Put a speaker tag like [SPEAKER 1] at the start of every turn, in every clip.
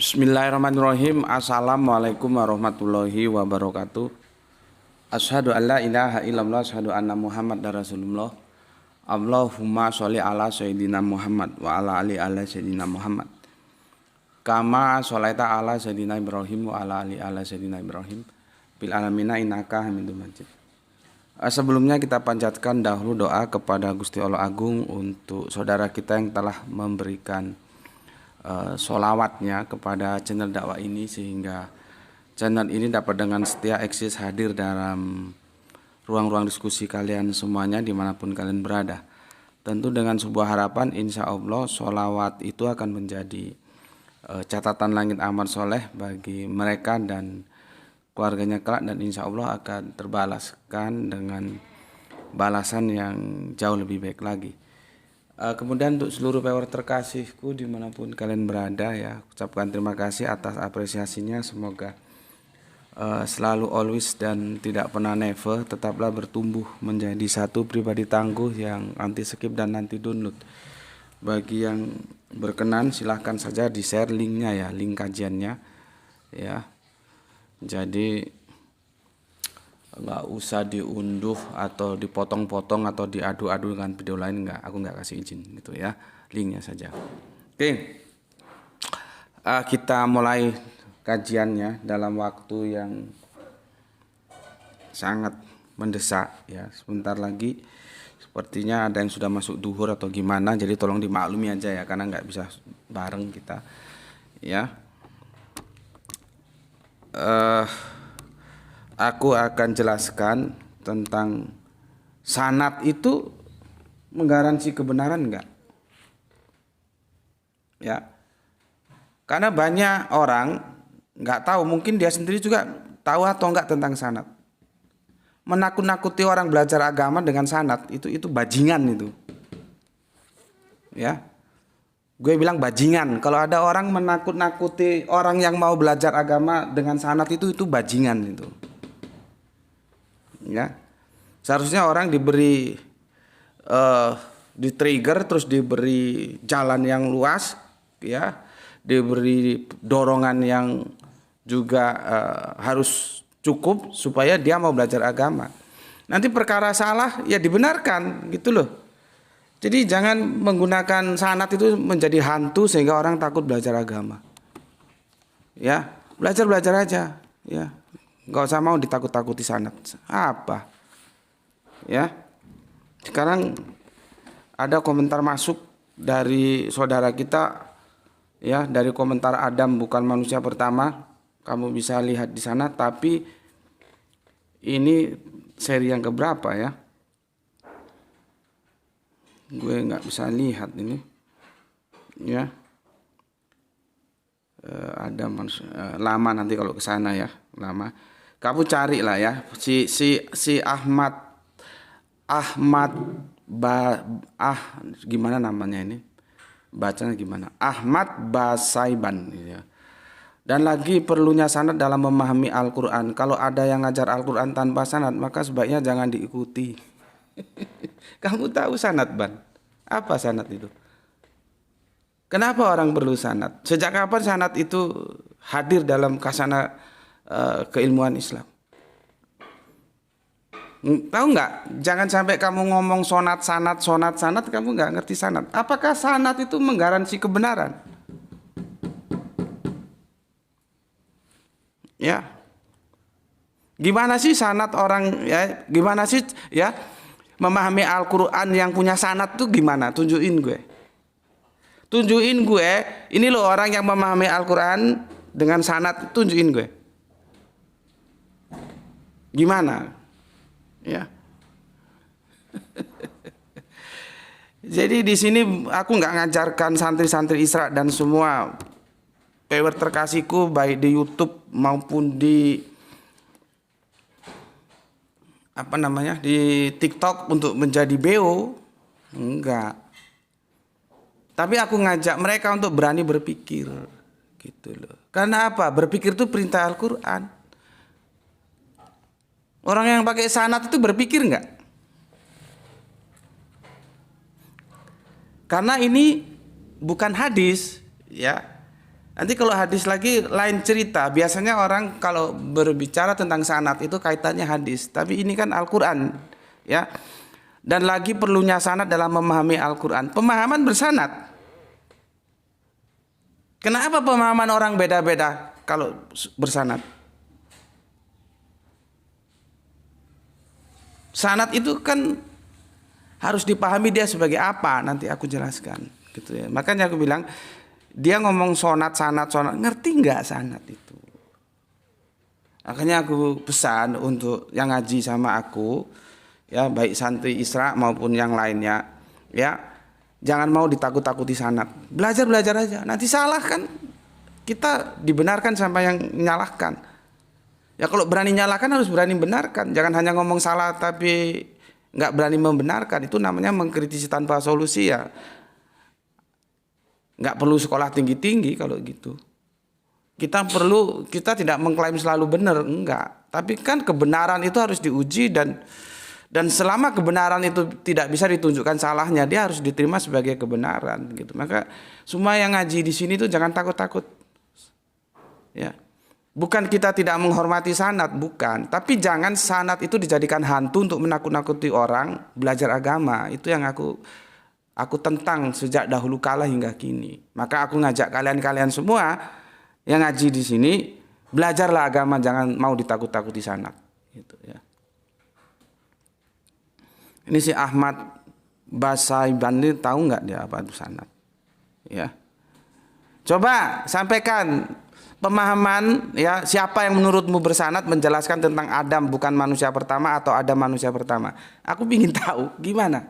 [SPEAKER 1] Bismillahirrahmanirrahim. Assalamualaikum warahmatullahi wabarakatuh. Asyhadu an la ilaha illallah, asyhadu anna Muhammadar Rasulullah. Allahumma sholli ala sayyidina Muhammad wa ala sayyidina Muhammad. Kama sholaita ala sayyidina Ibrahim wa ala sayyidina Ibrahim bil alamina innaka Hamidum Majid. Sebelumnya kita panjatkan dahulu doa kepada Gusti Allah Agung untuk saudara kita yang telah memberikan sholawatnya kepada channel dakwah ini, sehingga channel ini dapat dengan setia eksis hadir dalam ruang-ruang diskusi kalian semuanya dimanapun kalian berada. Tentu dengan sebuah harapan, insya Allah sholawat itu akan menjadi catatan langit amal soleh bagi mereka dan keluarganya kelak, dan insya Allah akan terbalaskan dengan balasan yang jauh lebih baik lagi. Kemudian untuk seluruh viewer terkasihku dimanapun kalian berada, ya, ucapkan terima kasih atas apresiasinya. Semoga selalu always dan tidak pernah never tetaplah bertumbuh menjadi satu pribadi tangguh yang anti skip dan anti download. Bagi yang berkenan silahkan saja di share linknya, ya, link kajiannya, ya. Jadi nggak usah diunduh atau dipotong-potong atau diadu-adu dengan video lain, aku nggak kasih izin gitu, ya, linknya saja. Oke, kita mulai kajiannya dalam waktu yang sangat mendesak, ya. Sebentar lagi sepertinya ada yang sudah masuk duhur atau gimana, jadi tolong dimaklumi aja, ya, karena nggak bisa bareng kita, ya. Aku akan jelaskan tentang sanad itu menggaransi kebenaran enggak? Ya. Karena banyak orang enggak tahu, mungkin dia sendiri juga tahu atau enggak tentang sanad. Menakut-nakuti orang belajar agama dengan sanad itu bajingan itu. Ya. Gue bilang bajingan. Kalau ada orang menakut-nakuti orang yang mau belajar agama dengan sanad itu bajingan itu. Ya, seharusnya orang diberi di-trigger, terus diberi jalan yang luas, ya, diberi dorongan yang juga harus cukup supaya dia mau belajar agama. Nanti perkara salah ya dibenarkan gitu loh. Jadi jangan menggunakan sanad itu menjadi hantu sehingga orang takut belajar agama. Ya, belajar aja, ya. Nggak usah mau ditakut-takuti sanad. Apa? Ya. Sekarang ada komentar masuk dari saudara kita, ya, dari komentar Adam bukan manusia pertama. Kamu bisa lihat di sana, tapi ini seri yang keberapa, ya? Gue nggak bisa lihat ini. Ya. Ada manusia lama, nanti kalau ke sana, ya, lama. Kamu cari lah, ya, si gimana namanya ini, bacanya gimana, Ahmad Basaiban, ya. Dan lagi perlunya sanad dalam memahami Al-Quran. Kalau ada yang ngajar Al-Quran tanpa sanad, maka sebaiknya jangan diikuti. Kamu tahu sanad, Ban? Apa sanad itu? Kenapa orang perlu sanad? Sejak kapan sanad itu hadir dalam khazanah keilmuan Islam? Tahu nggak? Jangan sampai kamu ngomong sanad, kamu nggak ngerti sanad. Apakah sanad itu menggaransi kebenaran? Ya, gimana sih sanad orang, ya? Gimana sih, ya, memahami Al-Quran yang punya sanad tuh gimana? Tunjukin gue. Ini loh orang yang memahami Al-Quran dengan sanad, tunjukin gue. Gimana? Ya. Jadi di sini aku nggak ngajarkan santri-santri Isra dan semua viewer terkasihku baik di YouTube maupun di di TikTok untuk menjadi BO. Enggak. Tapi aku ngajak mereka untuk berani berpikir, gitu loh. Karena apa? Berpikir itu perintah Al-Quran. Orang yang pakai sanad itu berpikir enggak? Karena ini bukan hadis, ya. Nanti kalau hadis lagi lain cerita. Biasanya orang kalau berbicara tentang sanad itu kaitannya hadis. Tapi ini kan Al-Quran, ya. Dan lagi perlunya sanad dalam memahami Al-Quran. Pemahaman bersanad. Kenapa pemahaman orang beda-beda kalau bersanad? Sanad itu kan harus dipahami dia sebagai apa. Nanti aku jelaskan, gitu ya. Makanya aku bilang, dia ngomong sanad, ngerti nggak sanad itu? Makanya aku pesan untuk yang ngaji sama aku, ya baik santri Isra maupun yang lainnya, ya jangan mau ditakut-takuti sanad. Belajar aja. Nanti salah kan kita dibenarkan sampai yang menyalahkan. Ya kalau berani nyalahkan harus berani benarkan. Jangan hanya ngomong salah tapi nggak berani membenarkan. Itu namanya mengkritisi tanpa solusi ya. Nggak perlu sekolah tinggi-tinggi kalau gitu. Kita tidak mengklaim selalu benar, enggak. Tapi kan kebenaran itu harus diuji dan selama kebenaran itu tidak bisa ditunjukkan salahnya, dia harus diterima sebagai kebenaran gitu. Maka semua yang ngaji di sini tuh jangan takut-takut. Ya. Bukan kita tidak menghormati sanad, bukan. Tapi jangan sanad itu dijadikan hantu untuk menakut-nakuti orang belajar agama. Itu yang aku tentang sejak dahulu kala hingga kini. Maka aku ngajak kalian semua yang ngaji di sini, belajarlah agama, jangan mau ditakut-takuti sanad. Gitu ya. Ini si Ahmad Basaiban ini tahu nggak dia apa itu sanad? Ya. Coba sampaikan pemahaman ya, siapa yang menurutmu bersanad menjelaskan tentang Adam bukan manusia pertama atau Adam manusia pertama. Aku ingin tahu gimana.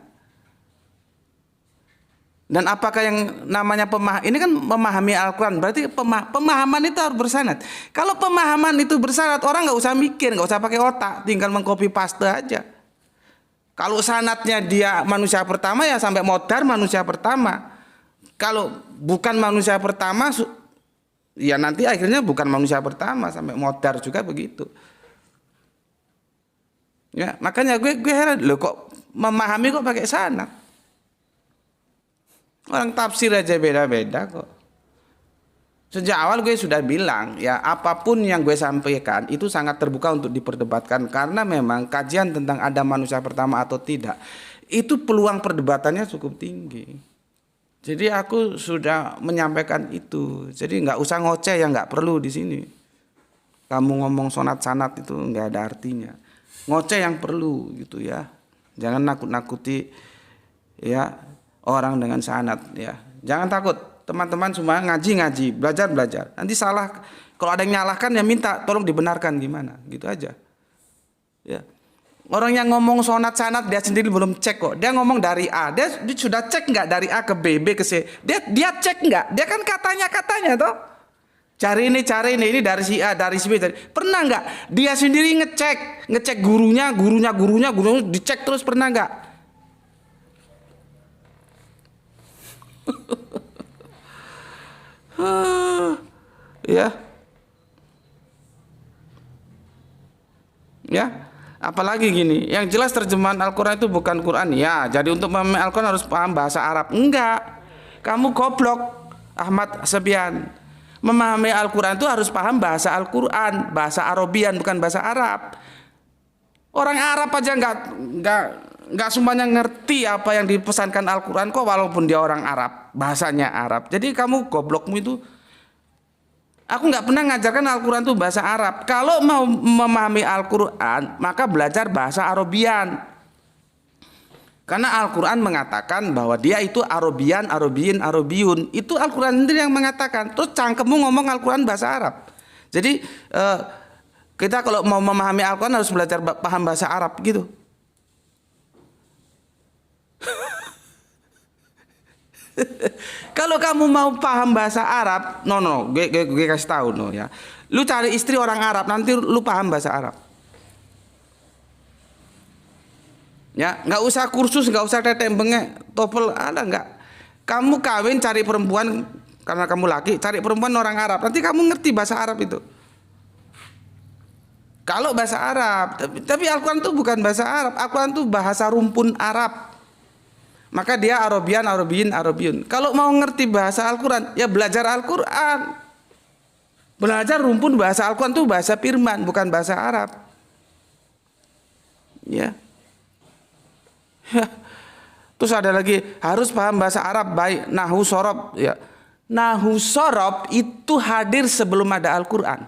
[SPEAKER 1] Dan apakah yang namanya ini kan memahami Al-Quran, berarti pemahaman itu harus bersanad. Kalau pemahaman itu bersanad, orang nggak usah mikir, nggak usah pakai otak, tinggal mengcopy paste aja. Kalau sanadnya dia manusia pertama ya sampai modar manusia pertama. Kalau bukan manusia pertama ya nanti akhirnya bukan manusia pertama sampai modar juga begitu. Ya, makanya gue heran loh kok memahami kok pakai sanad. Orang tafsir aja beda-beda kok. Sejak awal gue sudah bilang ya, apapun yang gue sampaikan itu sangat terbuka untuk diperdebatkan, karena memang kajian tentang ada manusia pertama atau tidak itu peluang perdebatannya cukup tinggi. Jadi aku sudah menyampaikan itu. Jadi nggak usah ngoceh yang nggak perlu di sini. Kamu ngomong sanad itu nggak ada artinya. Ngoceh yang perlu gitu ya. Jangan nakut-nakuti ya orang dengan sanad ya. Jangan takut, teman-teman semua ngaji, belajar. Nanti salah, kalau ada yang nyalahkan ya minta tolong dibenarkan gimana, gitu aja. Ya. Orang yang ngomong sanad dia sendiri belum cek kok. Dia ngomong dari A, dia sudah cek nggak dari A ke B, B ke C. Dia cek nggak? Dia kan katanya toh. Cari ini dari si A, dari si B. Pernah nggak? Dia sendiri ngecek gurunya dicek terus, pernah nggak? Ya, apalagi gini, yang jelas terjemahan Al-Quran itu bukan Quran ya. Jadi untuk memahami Al-Quran harus paham bahasa Arab. Enggak, kamu goblok Ahmad Sebian. Memahami Al-Quran itu harus paham bahasa Al-Quran, bahasa Arabian bukan bahasa Arab. Orang Arab aja nggak semuanya ngerti apa yang dipesankan Al-Quran kok, walaupun dia orang Arab, bahasanya Arab. Jadi kamu goblokmu itu, aku nggak pernah ngajarkan Al-Quran itu bahasa Arab. Kalau mau memahami Al-Quran maka belajar bahasa Arabian, karena Al-Quran mengatakan bahwa dia itu Arabian, Arabiyun. Itu Al-Quran sendiri yang mengatakan. Terus cangkemmu ngomong Al-Quran bahasa Arab. Jadi kita kalau mau memahami Al-Quran harus belajar paham bahasa Arab gitu. Kalau kamu mau paham bahasa Arab, gue kasih tahu ya. Lu cari istri orang Arab, nanti lu paham bahasa Arab. Ya, nggak usah kursus, nggak usah tetek bengek, TOEFL ada nggak? Kamu kawin cari perempuan karena kamu laki, cari perempuan orang Arab, nanti kamu ngerti bahasa Arab itu. Kalau bahasa Arab, tapi Al-Quran itu bukan bahasa Arab, Al-Quran itu bahasa rumpun Arab. Maka dia Arabian, Arabiyun. Kalau mau ngerti bahasa Al-Quran, ya belajar Al-Quran. Belajar rumpun bahasa Al-Quran itu bahasa firman, bukan bahasa Arab. Ya. Terus ada lagi harus paham bahasa Arab baik nahwu sorob. Ya. Nahwu sorob itu hadir sebelum ada Al-Quran.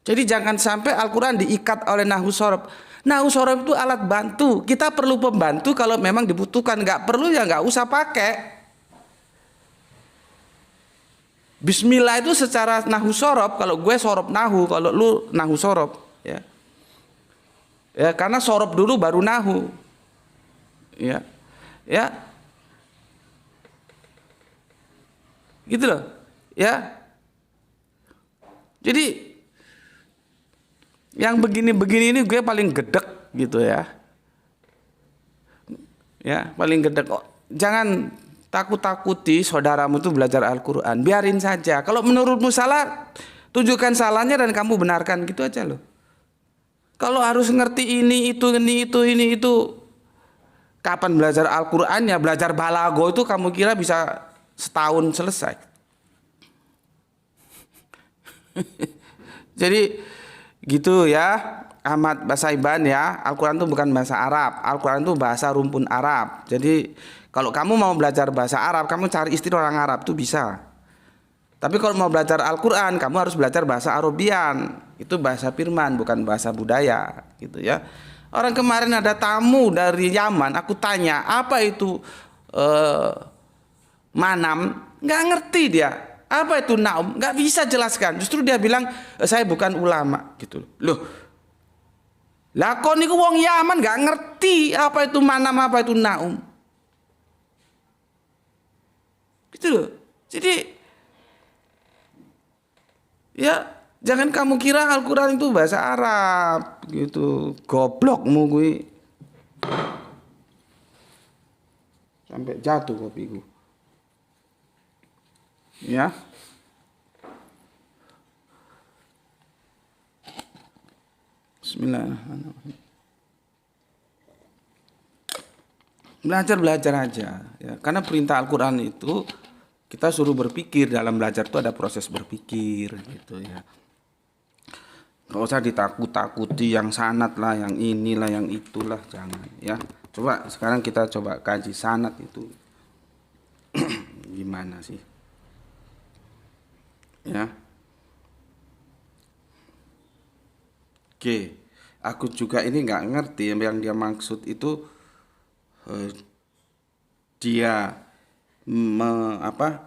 [SPEAKER 1] Jadi jangan sampai Al-Quran diikat oleh nahwu sorob. Nahwu sorob itu alat bantu. Kita perlu pembantu kalau memang dibutuhkan. Nggak perlu ya nggak usah pakai. Bismillah itu secara nahwu sorob, kalau gue sorob nahwu, kalau lu nahwu sorob, ya. Ya, karena sorob dulu baru nahwu. Ya. Ya. Gitu loh. Ya. Jadi yang begini-begini ini gue paling gedek gitu ya. Ya, paling gedek. Oh, jangan takut-takuti saudaramu itu belajar Al-Quran. Biarin saja. Kalau menurutmu salah, tunjukkan salahnya dan kamu benarkan, gitu aja loh. Kalau harus ngerti ini itu, kapan belajar Al-Quran ya? Belajar balago itu kamu kira bisa setahun selesai. Jadi gitu ya Ahmad Basaiban ya. Al-Quran itu bukan bahasa Arab. Al-Quran itu bahasa rumpun Arab. Jadi kalau kamu mau belajar bahasa Arab, kamu cari istri orang Arab tuh bisa. Tapi kalau mau belajar Al-Quran, kamu harus belajar bahasa Arabian. Itu bahasa firman, bukan bahasa budaya, gitu ya. Orang kemarin ada tamu dari Yaman, aku tanya apa itu manam, nggak ngerti dia. Apa itu naum, nggak bisa jelaskan. Justru dia bilang saya bukan ulama, gitu loh. Lah kon niku wong Yaman nggak ngerti apa itu manam, apa itu naum. Gitu loh. Jadi ya jangan kamu kira Al-Quran itu bahasa Arab gitu. Goblokmu gue. Sampai jatuh kopiku. Ya. Bismillahirrahmanirrahim. Belajar aja ya. Karena perintah Al-Quran itu kita suruh berpikir. Dalam belajar itu ada proses berpikir gitu ya. Gak usah ditakut-takuti yang sanat lah, yang inilah, yang itulah, jangan ya. Coba sekarang kita coba kaji sanat itu gimana sih ya. Oke, aku juga ini nggak ngerti yang dia maksud itu dia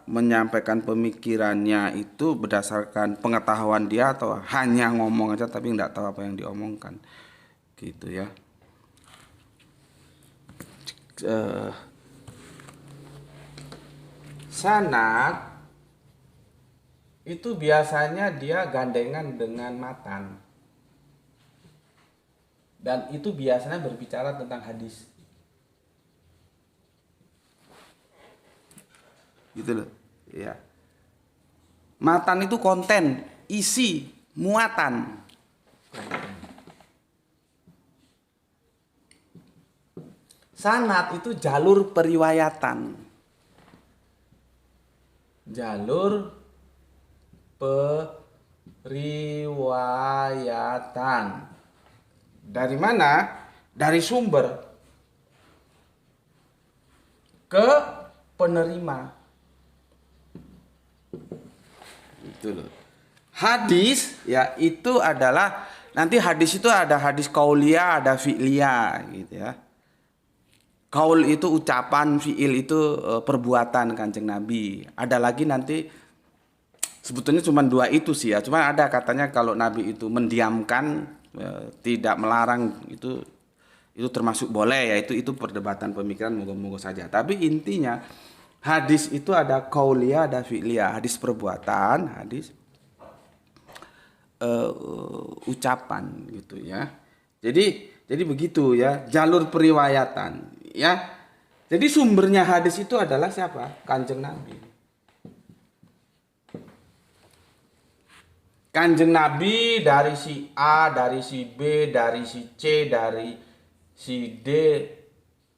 [SPEAKER 1] menyampaikan pemikirannya itu berdasarkan pengetahuan dia atau hanya ngomong aja tapi nggak tahu apa yang diomongkan gitu ya. Sanad itu biasanya dia gandengan dengan matan dan itu biasanya berbicara tentang hadis. Gitu loh ya. Matan itu konten, isi, muatan. Sanad itu jalur periwayatan. Jalur periwayatan. Dari mana? Dari sumber ke penerima. Itu loh. Hadis ya itu adalah nanti hadis itu ada hadis qauliyah, ada fi'liyah gitu ya. Qaul itu ucapan, fi'il itu perbuatan Kanjeng Nabi. Ada lagi nanti sebetulnya cuma dua itu sih ya. Cuma ada katanya kalau Nabi itu mendiamkan tidak melarang itu termasuk boleh ya. Itu perdebatan pemikiran moga-moga saja. Tapi intinya hadis itu ada qauliyah, ada fi'liyah. Hadis perbuatan, hadis ucapan gitu ya. Jadi begitu ya, jalur periwayatan ya. Jadi sumbernya hadis itu adalah siapa? Kanjeng Nabi. Kanjeng Nabi dari si A, dari si B, dari si C, dari si D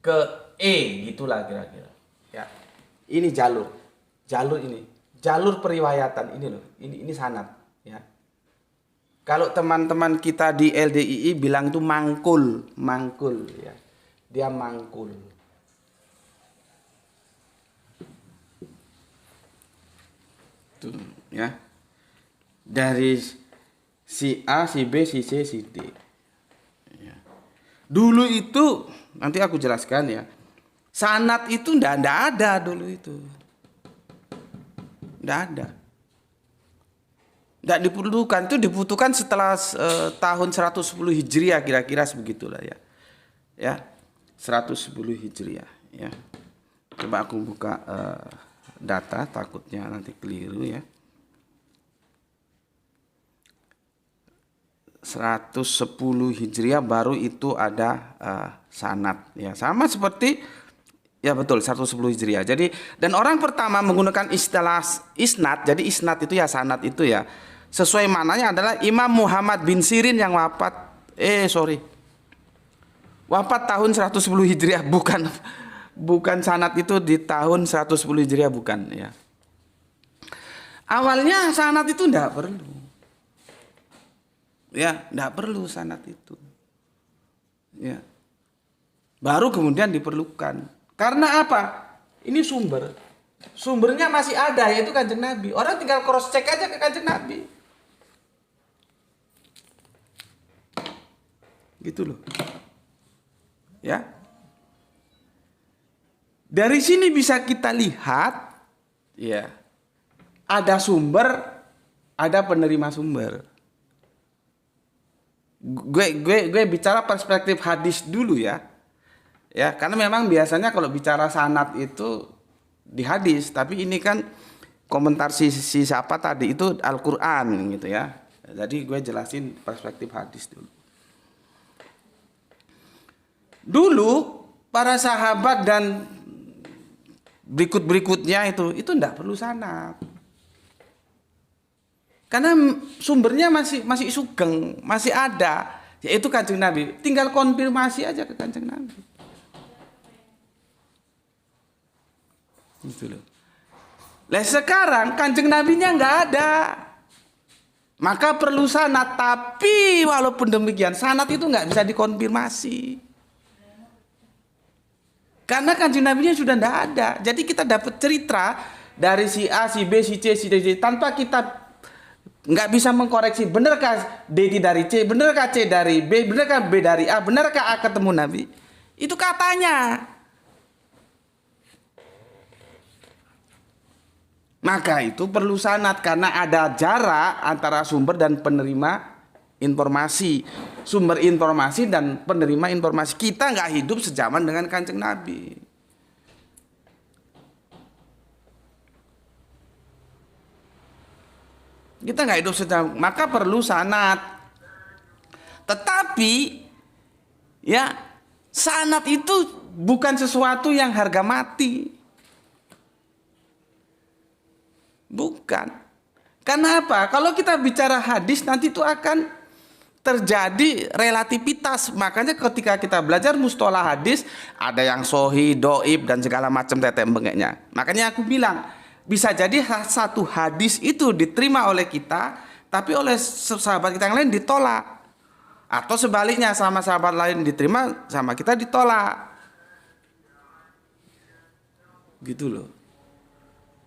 [SPEAKER 1] ke E, gitulah kira-kira. Ya. Ini jalur ini. jalur periwayatan ini loh. Ini sanad ya. Kalau teman-teman kita di LDII bilang itu mangkul ya. Dia mangkul. Tuh ya. Dari si A, si B, si C, si D. Ya. Dulu itu nanti aku jelaskan ya. Sanad itu ndak ada dulu itu. Ndak ada. Ndak diperlukan, itu dibutuhkan setelah tahun 110 Hijriah kira-kira sebegitulah ya. Ya. 110 Hijriah ya. Coba aku buka data, takutnya nanti keliru ya. 110 Hijriah baru itu ada sanad ya. Sama seperti ya betul 110 Hijriah. Jadi dan orang pertama menggunakan istilah isnad. Jadi isnad itu ya sanad itu ya. Sesuai maknanya adalah Imam Muhammad bin Sirin yang wafat wafat tahun 110 Hijriah, bukan sanad itu di tahun 110 Hijriah bukan ya. Awalnya sanad itu enggak perlu. Ya, enggak perlu sanad itu. Ya. Baru kemudian diperlukan. Karena apa? Ini sumbernya masih ada, yaitu Kanjeng Nabi. Orang tinggal cross check aja ke Kanjeng Nabi. Gitu loh. Ya. Dari sini bisa kita lihat ya. Ada sumber, ada penerima sumber. Gue bicara perspektif hadis dulu ya. Ya, karena memang biasanya kalau bicara sanad itu di hadis, tapi ini kan komentar si siapa tadi itu Al-Qur'an gitu ya. Jadi gue jelasin perspektif hadis dulu. Dulu para sahabat dan berikutnya itu enggak perlu sanad. Karena sumbernya masih sugeng, masih ada, yaitu Kanjeng Nabi. Tinggal konfirmasi aja ke Kanjeng Nabi. Gitu loh. Lah sekarang Kanjeng Nabinya nggak ada. Maka perlu sanad, tapi walaupun demikian sanad itu nggak bisa dikonfirmasi. Karena Kanjeng Nabinya sudah nggak ada. Jadi kita dapat cerita dari si A, si B, si C, si D tanpa kita nggak bisa mengkoreksi benarkah D dari C, benarkah C dari B, benarkah B dari A, benarkah A ketemu Nabi. Itu katanya. Maka itu perlu sanad karena ada jarak antara sumber dan penerima informasi. Sumber informasi dan penerima informasi. Kita nggak hidup sejaman dengan Kanjeng Nabi. Kita nggak hidup sejaman, maka perlu sanad. Tetapi ya sanad itu bukan sesuatu yang harga mati. Bukan. Karena apa? Kalau kita bicara hadis nanti itu akan terjadi relativitas. Makanya ketika kita belajar mustalah hadis ada yang sahih, dhaif dan segala macam tetek bengeknya. Makanya aku bilang bisa jadi satu hadis itu diterima oleh kita, tapi oleh sahabat kita yang lain ditolak. Atau sebaliknya sama sahabat lain diterima, sama kita ditolak. Gitu loh.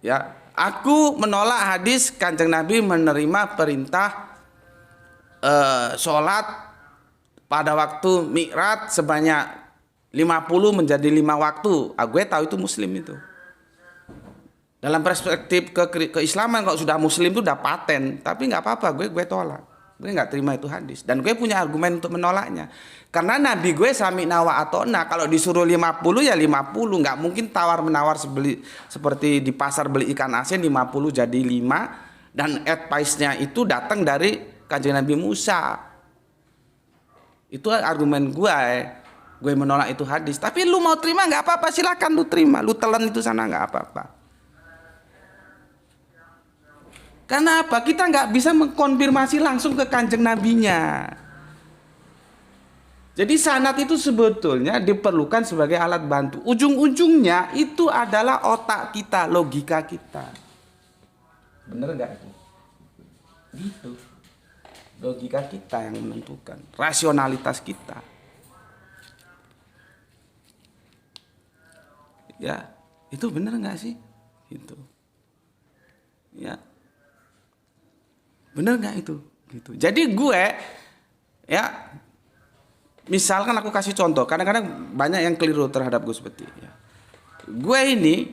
[SPEAKER 1] Ya, aku menolak hadis Kanjeng Nabi menerima perintah sholat pada waktu Mi'raj sebanyak 50 menjadi 5 waktu. Gue tahu itu Muslim itu. Dalam perspektif keislaman kalau sudah Muslim itu udah paten, tapi nggak apa-apa, gue tolak. Gue nggak terima itu hadis dan gue punya argumen untuk menolaknya. Karena Nabi gue sami'na wa ata'na, kalau disuruh 50 ya 50, nggak mungkin tawar-menawar seperti di pasar beli ikan asin 50 jadi 5 dan advice-nya itu datang dari Kanjeng Nabi Musa. Itu argumen gue menolak itu hadis. Tapi lu mau terima nggak apa-apa, silakan lu terima, lu telan itu sana nggak apa-apa. Karena apa? Kita nggak bisa mengkonfirmasi langsung ke Kanjeng Nabinya. Jadi sanad itu sebetulnya diperlukan sebagai alat bantu. Ujung-ujungnya itu adalah otak kita, logika kita. Bener nggak itu? Gitu. Logika kita yang menentukan, rasionalitas kita. Ya, itu bener nggak sih? Gitu. Ya, bener nggak itu? Gitu. Jadi gue, ya, misalkan aku kasih contoh, kadang-kadang banyak yang keliru terhadap gue seperti ya. Gue ini,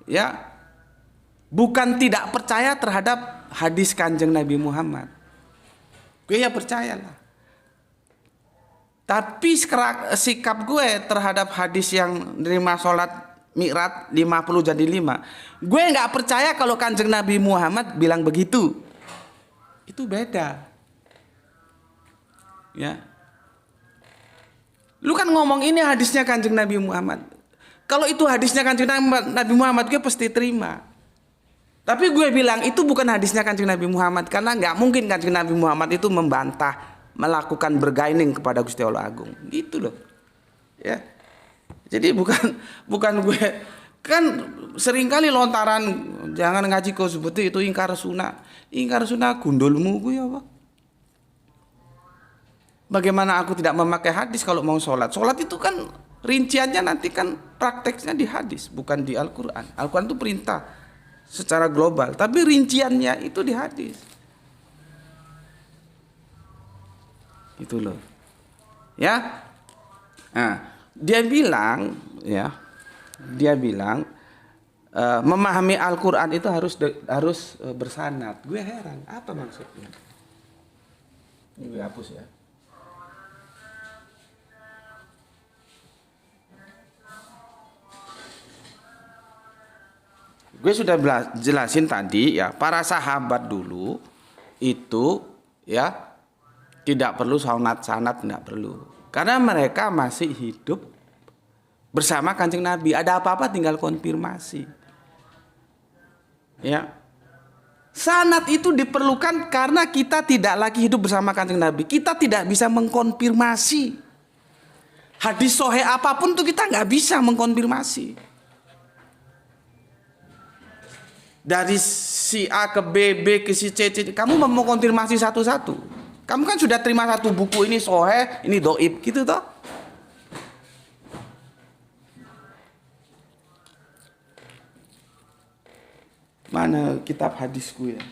[SPEAKER 1] ya, bukan tidak percaya terhadap hadis Kanjeng Nabi Muhammad. Gue ya percayalah. Tapi sikap gue terhadap hadis yang nerima sholat Mi'raj 50 jadi 5. Gue nggak percaya kalau Kanjeng Nabi Muhammad bilang begitu. Itu beda. Ya. Lu kan ngomong ini hadisnya Kanjeng Nabi Muhammad. Kalau itu hadisnya Kanjeng Nabi Muhammad, gue pasti terima. Tapi gue bilang itu bukan hadisnya Kanjeng Nabi Muhammad, karena nggak mungkin Kanjeng Nabi Muhammad itu membantah, melakukan bergaining kepada Gusti Allah Agung, gitu loh. Ya. Jadi bukan gue kan seringkali lontaran jangan ngaji kau seperti itu ingkar sunnah. Ingkar sunnah gundulmu gue apa? Bagaimana aku tidak memakai hadis kalau mau sholat? Sholat itu kan rinciannya nanti kan prakteknya di hadis, bukan di Al-Quran. Al-Quran itu perintah secara global, tapi rinciannya itu di hadis. Itu loh. Ya. Nah, dia bilang memahami Al-Quran itu harus bersanad. Gue heran, apa maksudnya? Ini gue hapus ya. Gue sudah jelasin tadi ya, para sahabat dulu itu ya tidak perlu sanad tidak perlu. Karena mereka masih hidup bersama Kanjeng Nabi. Ada apa-apa tinggal konfirmasi. Ya. Sanad itu diperlukan karena kita tidak lagi hidup bersama Kanjeng Nabi. Kita tidak bisa mengkonfirmasi. Hadis sahih apapun tuh kita nggak bisa mengkonfirmasi. Dari si A ke B, B ke si C, C. Kamu mau konfirmasi satu-satu. Kamu kan sudah terima satu buku, ini sahih, ini dhaif, gitu toh. Mana kitab hadisku ya?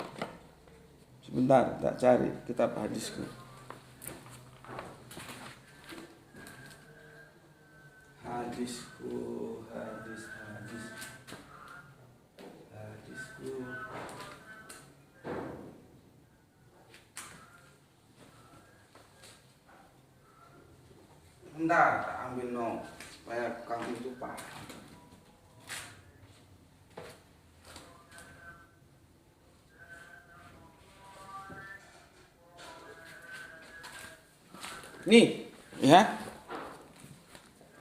[SPEAKER 1] Sebentar, tak cari kitab hadisku. Hadisku. Bentar, tak ambil supaya kamu itu paham. Nih, ya.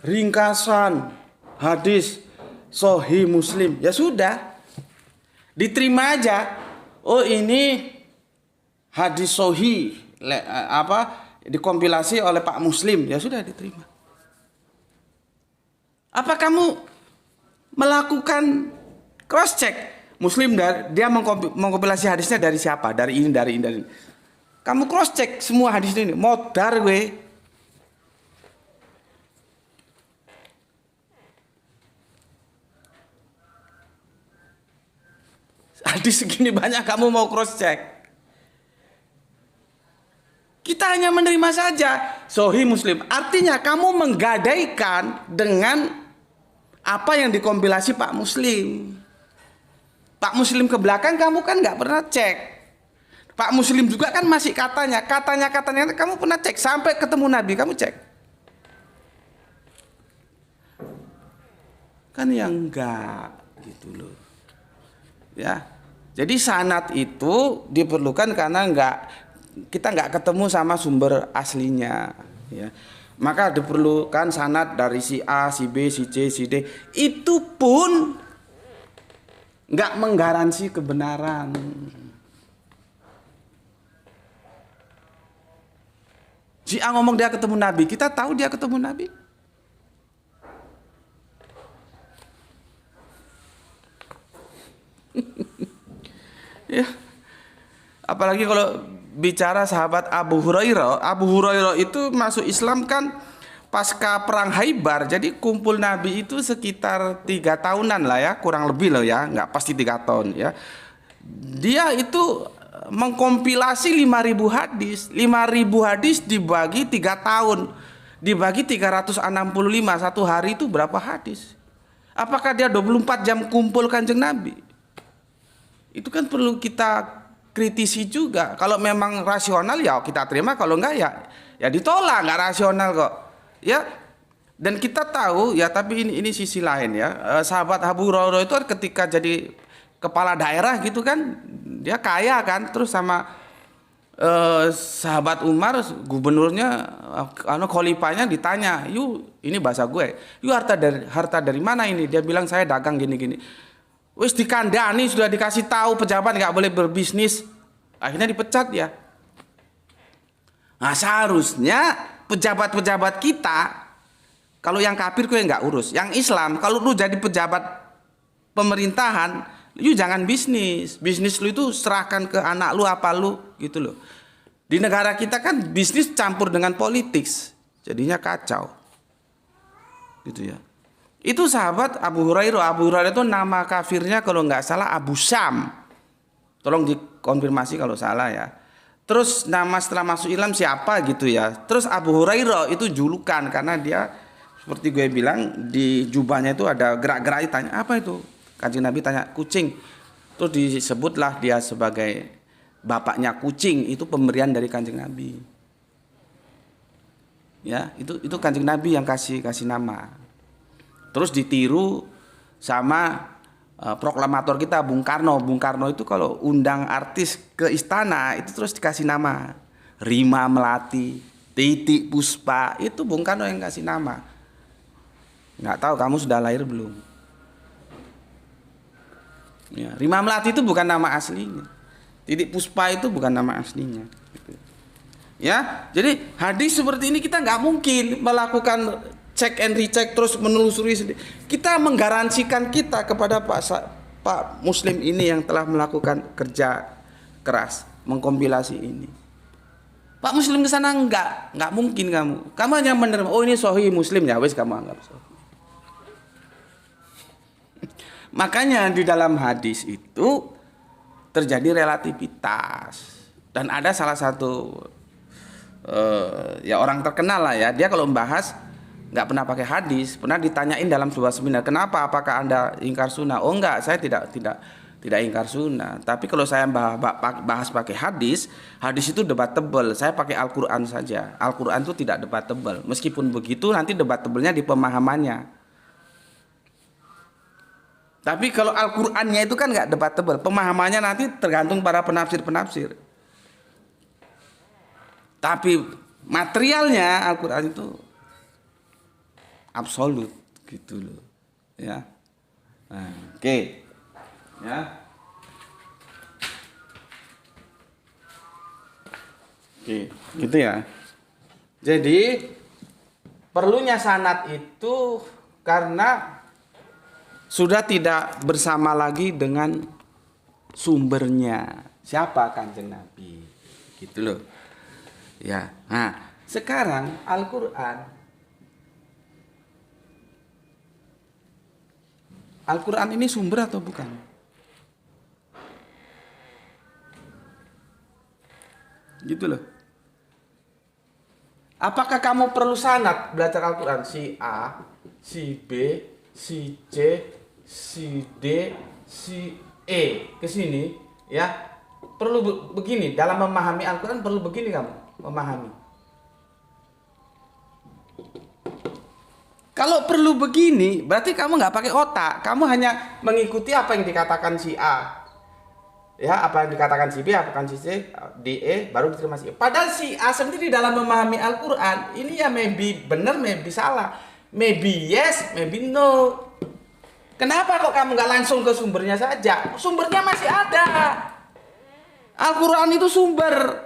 [SPEAKER 1] Ringkasan hadis Sahih Muslim. Ya sudah. Diterima aja. Oh, ini hadis sahih dikompilasi oleh Pak Muslim, ya sudah diterima. Apa kamu melakukan cross check? Muslim dia mengkompilasi hadisnya dari siapa? Dari ini. Kamu cross check semua hadis ini, modar gue. Hadis segini banyak kamu mau cross check? Kita hanya menerima saja Sahih Muslim. Artinya kamu menggadaikan dengan apa yang dikompilasi Pak Muslim. Pak Muslim ke belakang kamu kan nggak pernah cek. Pak Muslim juga kan masih katanya kamu pernah cek sampai ketemu Nabi kamu cek. Kan yang enggak gitu loh. Ya. Jadi sanad itu diperlukan karena kita nggak ketemu sama sumber aslinya, ya. Maka diperlukan sanad dari si A, si B, si C, si D. Itu pun nggak menggaransi kebenaran. Si A ngomong dia ketemu Nabi, kita tahu dia ketemu Nabi. Ya. Apalagi kalau bicara sahabat Abu Hurairah. Abu Hurairah itu masuk Islam kan pasca perang Khaibar. Jadi kumpul Nabi itu sekitar 3 tahunan lah ya, kurang lebih loh ya, nggak pasti 3 tahun ya. Dia itu mengkompilasi 5.000 hadis. 5.000 hadis dibagi 3 tahun, dibagi 365, satu hari itu berapa hadis? Apakah dia 24 jam kumpul Kanjeng Nabi? Itu kan perlu kita kritisi juga. Kalau memang rasional ya kita terima, kalau enggak ya ditolak, nggak rasional kok. Ya. Dan kita tahu ya, tapi ini sisi lain ya. Sahabat Abu Hurairah itu ketika jadi kepala daerah gitu kan, dia kaya kan, terus sama sahabat Umar, gubernurnya, khalifahnya ditanya, "Yu, ini bahasa gue. Yu, harta dari mana ini?" Dia bilang, "Saya dagang gini-gini." Wis dikandani, sudah dikasih tahu pejabat nggak boleh berbisnis, akhirnya dipecat ya. Nah, seharusnya pejabat-pejabat kita, kalau yang kafir kau yang nggak urus, yang Islam kalau lu jadi pejabat pemerintahan, lu jangan bisnis lu itu serahkan ke anak lu apa lu gitu loh. Di negara kita kan bisnis campur dengan politik, jadinya kacau gitu ya. Itu sahabat Abu Hurairah. Abu Hurairah itu nama kafirnya kalau nggak salah Abu Syam. Tolong dikonfirmasi kalau salah ya. Terus nama setelah masuk Islam siapa gitu ya. Terus Abu Hurairah itu julukan karena dia seperti gue bilang di jubahnya itu ada gerak-gerak, tanya apa itu? Kanjeng Nabi tanya kucing. Terus disebutlah dia sebagai bapaknya kucing. Itu pemberian dari Kanjeng Nabi. Ya, itu Kanjeng Nabi yang kasih nama. Terus ditiru sama proklamator kita Bung Karno. Bung Karno itu kalau undang artis ke istana itu terus dikasih nama. Rima Melati, Titik Puspa, itu Bung Karno yang kasih nama. Nggak tahu kamu sudah lahir belum? Ya, Rima Melati itu bukan nama aslinya. Titik Puspa itu bukan nama aslinya. Ya, jadi hadis seperti ini kita nggak mungkin melakukan cek and recheck terus menelusuri sendiri. Kita menggaransikan kita kepada Pak Muslim ini yang telah melakukan kerja keras mengkompilasi ini. Pak Muslim ke sana nggak mungkin kamu hanya menerima, oh ini Sahih Muslim ya wes kamu anggap sahih. Makanya di dalam hadis itu terjadi relativitas, dan ada salah satu ya orang terkenal lah ya, dia kalau membahas nggak pernah pakai hadis, pernah ditanyain dalam sebuah seminar, kenapa, apakah Anda ingkar sunnah? Oh enggak, saya tidak ingkar sunnah. Tapi kalau saya bahas pakai hadis itu debatable. Saya pakai Al-Quran saja. Al-Quran itu tidak debatable. Meskipun begitu nanti debatable-nya di pemahamannya. Tapi kalau Al-Qurannya itu kan nggak debatable. Pemahamannya nanti tergantung para penafsir-penafsir. Tapi materialnya Al-Quran itu absolut gitu loh ya. Nah, oke. Ya. Oke, gitu ya. Jadi perlunya sanad itu karena sudah tidak bersama lagi dengan sumbernya. Siapa? Kanjeng Nabi. Gitu loh. Ya. Nah, sekarang Al-Quran ini sumber atau bukan? Gitu loh. Apakah kamu perlu sanad belajar Al-Quran? Si A, si B, si C, si D, si E ke sini ya. Perlu begini dalam memahami Al-Quran, perlu begini kamu memahami. Kalau perlu begini, berarti kamu nggak pakai otak. Kamu hanya mengikuti apa yang dikatakan si A. Ya, apa yang dikatakan si B, apa yang si C, D, E, baru diterima si E. Padahal si A sendiri dalam memahami Al-Quran, ini ya maybe benar, maybe salah. Maybe yes, maybe no. Kenapa kok kamu nggak langsung ke sumbernya saja? Sumbernya masih ada. Al-Quran itu sumber.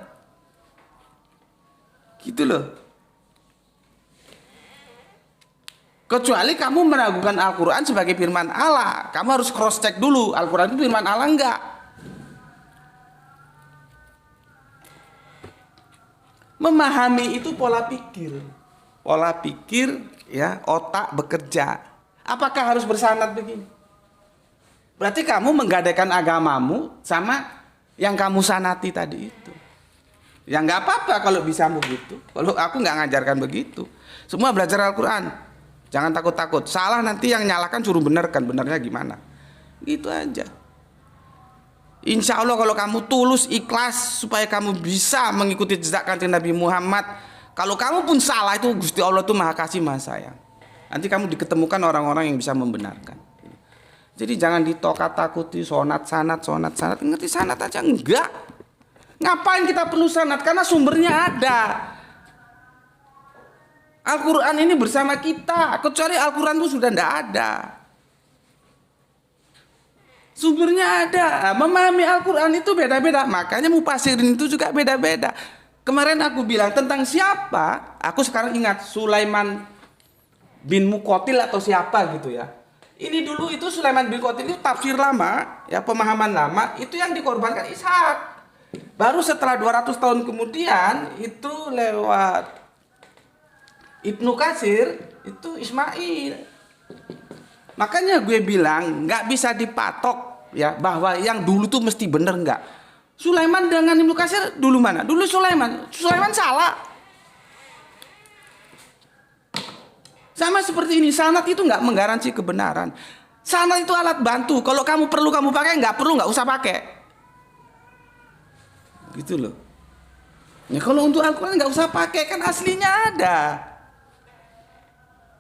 [SPEAKER 1] Gitu loh. Kecuali kamu meragukan Al-Quran sebagai firman Allah. Kamu harus cross check dulu, Al-Quran itu firman Allah enggak. Memahami itu pola pikir. Pola pikir, ya, otak bekerja. Apakah harus bersanad begini? Berarti kamu menggadaikan agamamu sama yang kamu sanati tadi itu. Ya nggak apa-apa kalau bisa begitu. Kalau aku nggak ngajarkan begitu. Semua belajar Al-Quran. Jangan takut-takut. Salah nanti yang nyalakan suruh benarkan. Benarnya gimana? Gitu aja. Insya Allah kalau kamu tulus, ikhlas supaya kamu bisa mengikuti jejak kanjeng Nabi Muhammad. Kalau kamu pun salah, itu Gusti Allah tuh maha kasih maha sayang. Nanti kamu diketemukan orang-orang yang bisa membenarkan. Jadi jangan ditokat-takuti sonat sanat. Ngerti sanat aja enggak. Ngapain kita perlu sanat? Karena sumbernya ada. Al-Quran ini bersama kita. Kecuali Al-Quran itu sudah tidak ada. Sumbernya ada. Memahami Al-Quran itu beda-beda. Makanya mufasirin itu juga beda-beda. Kemarin aku bilang tentang siapa. Aku sekarang ingat Sulaiman bin Muqatil atau siapa gitu ya. Ini dulu itu Sulaiman bin Muqatil itu tafsir lama, ya, pemahaman lama, itu yang dikorbankan Ishak. Baru setelah 200 tahun kemudian itu lewat Ibnu Katsir itu Ismail. Makanya gue bilang nggak bisa dipatok, ya, bahwa yang dulu tuh mesti bener nggak. Sulaiman dengan Ibnu Katsir dulu mana? Dulu Sulaiman salah. Sama seperti ini, sanad itu nggak menggaransi kebenaran. Sanad itu alat bantu. Kalau kamu perlu kamu pakai, nggak perlu nggak usah pakai. Gitu loh. Ya kalau untuk Al-Quran nggak usah pakai, kan aslinya ada.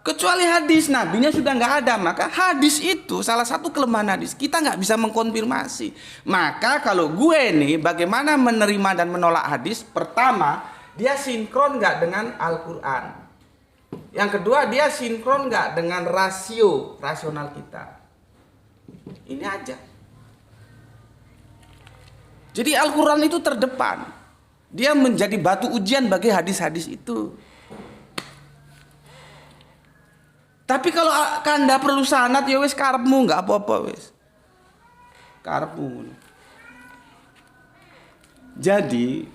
[SPEAKER 1] Kecuali hadis, nabinya sudah nggak ada. Maka hadis itu salah satu kelemahan hadis. Kita nggak bisa mengkonfirmasi. Maka kalau gue nih, bagaimana menerima dan menolak hadis? Pertama, dia sinkron nggak dengan Al-Quran. Yang kedua, dia sinkron nggak dengan rasional kita. Ini aja. Jadi Al-Quran itu terdepan. Dia menjadi batu ujian bagi hadis-hadis itu. Tapi kalau Anda perlu sanad, ya wis karepmu, nggak apa-apa wis. Karepmu. Jadi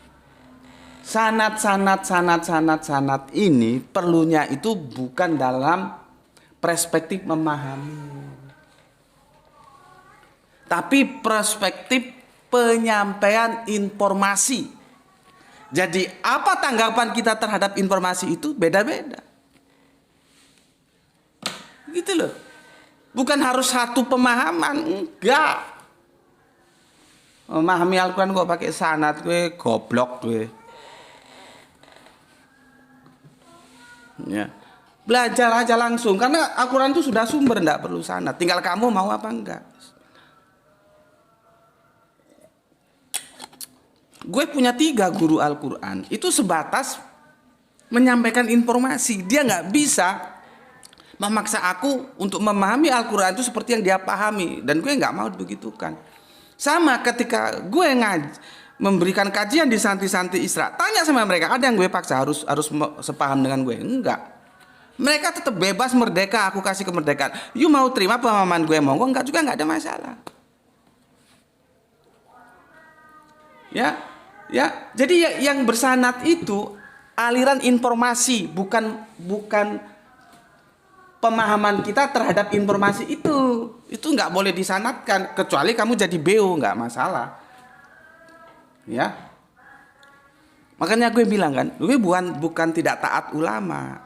[SPEAKER 1] sanad ini perlunya itu bukan dalam perspektif memahami, tapi perspektif penyampaian informasi. Jadi apa tanggapan kita terhadap informasi itu beda-beda. Gitu loh. Bukan harus satu pemahaman, enggak. Memahami Al-Quran kok pakai sanad, gue goblok gue. Ya. Belajar aja langsung, karena Al-Quran itu sudah sumber, enggak perlu sanad. Tinggal kamu mau apa enggak. Gue punya 3 guru Al-Quran. Itu sebatas menyampaikan informasi. Dia nggak bisa memaksa aku untuk memahami Al-Quran itu seperti yang dia pahami. Dan gue nggak mau begitukan. Sama ketika gue memberikan kajian di santri-santri Isra. Tanya sama mereka, ada yang gue paksa harus sepaham dengan gue? Enggak. Mereka tetap bebas, merdeka, aku kasih kemerdekaan. You mau terima pemahaman gue, monggo, enggak juga, enggak ada masalah. Ya, jadi yang bersanad itu aliran informasi, bukan pemahaman kita terhadap informasi itu. Itu nggak boleh disanadkan, kecuali kamu jadi beo, nggak masalah. Ya, makanya gue bilang kan, gue bukan tidak taat ulama,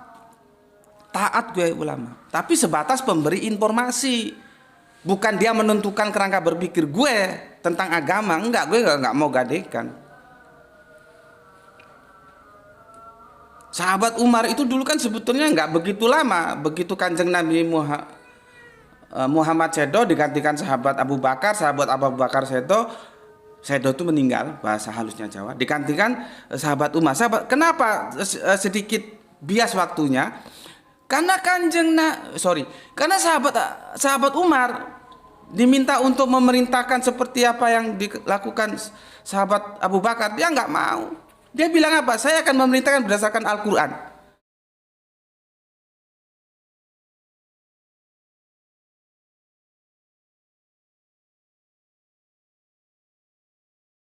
[SPEAKER 1] taat gue ulama, tapi sebatas pemberi informasi, bukan dia menentukan kerangka berpikir gue tentang agama. Enggak, gue nggak mau gadekan. Sahabat Umar itu dulu kan sebetulnya nggak begitu lama, begitu kanjeng Nabi Muhammad sedo digantikan sahabat Abu Bakar sedo itu meninggal, bahasa halusnya Jawa, digantikan sahabat Umar. Kenapa sedikit bias waktunya? Karena karena sahabat Umar diminta untuk memerintahkan seperti apa yang dilakukan sahabat Abu Bakar, dia nggak mau. Dia bilang apa? Saya akan memerintahkan berdasarkan Al-Quran.